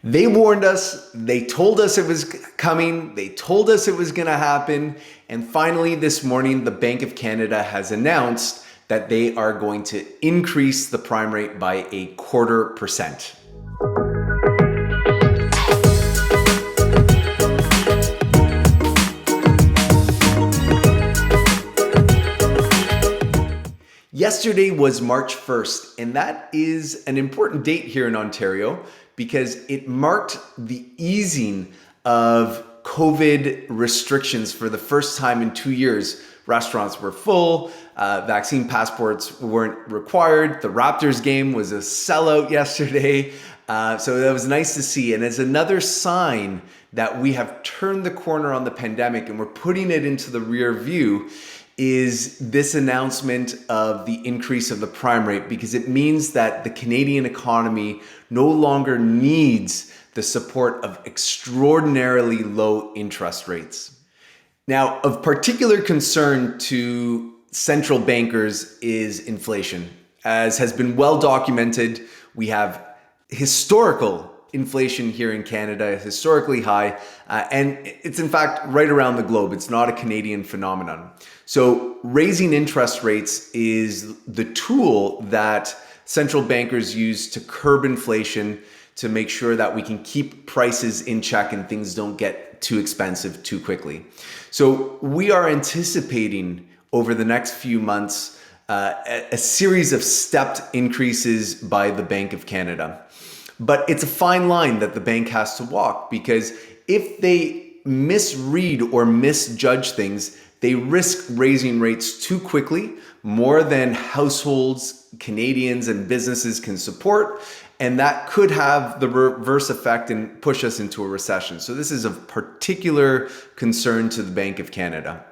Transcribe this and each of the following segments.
They warned us, they told us it was coming, they told us it was going to happen, and finally this morning the Bank of Canada has announced that they are going to increase the prime rate by 0.25%. Yesterday was March 1st, and that is an important date here in Ontario because it marked the easing of COVID restrictions for the first time in 2 years. Restaurants were full, vaccine passports weren't required. The Raptors game was a sellout yesterday. So that was nice to see. And as another sign that we have turned the corner on the pandemic and we're putting it into the rear view is this announcement of the increase of the prime rate, because it means that the Canadian economy no longer needs the support of extraordinarily low interest rates. Now, of particular concern to central bankers is inflation. As has been well documented, we have historical inflation here in Canada, historically high, and it's in fact right around the globe. It's not a Canadian phenomenon. So raising interest rates is the tool that central bankers use to curb inflation, to make sure that we can keep prices in check and things don't get too expensive too quickly. So we are anticipating over the next few months a series of stepped increases by the Bank of Canada. But it's a fine line that the bank has to walk, because if they misread or misjudge things, they risk raising rates too quickly, more than households, Canadians, and businesses can support. And that could have the reverse effect and push us into a recession. So this is of particular concern to the Bank of Canada.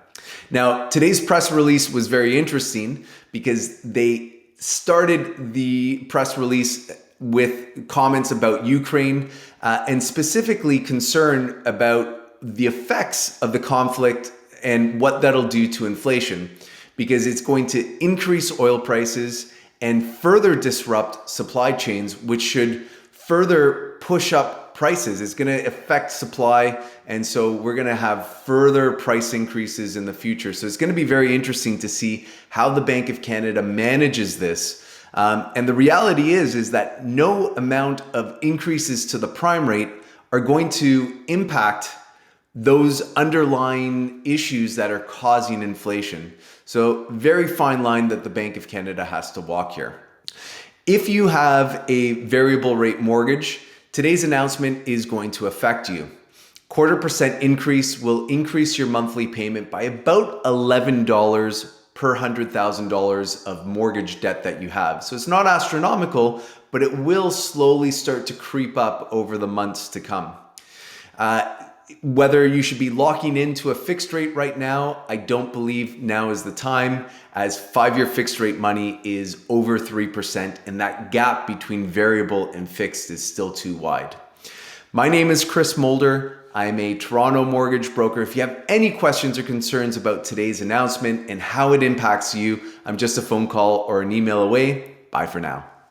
Now, today's press release was very interesting because they started the press release with comments about Ukraine and specifically concern about the effects of the conflict and what that'll do to inflation, because it's going to increase oil prices and further disrupt supply chains, which should further push up prices. It's going to affect supply, and so we're going to have further price increases in the future. So it's going to be very interesting to see how the Bank of Canada manages this. And the reality is that no amount of increases to the prime rate are going to impact those underlying issues that are causing inflation. So very fine line that the Bank of Canada has to walk here. If you have a variable rate mortgage, today's announcement is going to affect you. 0.25% increase will increase your monthly payment by about $11 per $100,000 of mortgage debt that you have. So it's not astronomical, but it will slowly start to creep up over the months to come. Whether you should be locking into a fixed rate right now, I don't believe now is the time, as 5-year fixed rate money is over 3%, and that gap between variable and fixed is still too wide. My name is Chris Mulder. I'm a Toronto mortgage broker. If you have any questions or concerns about today's announcement and how it impacts you, I'm just a phone call or an email away. Bye for now.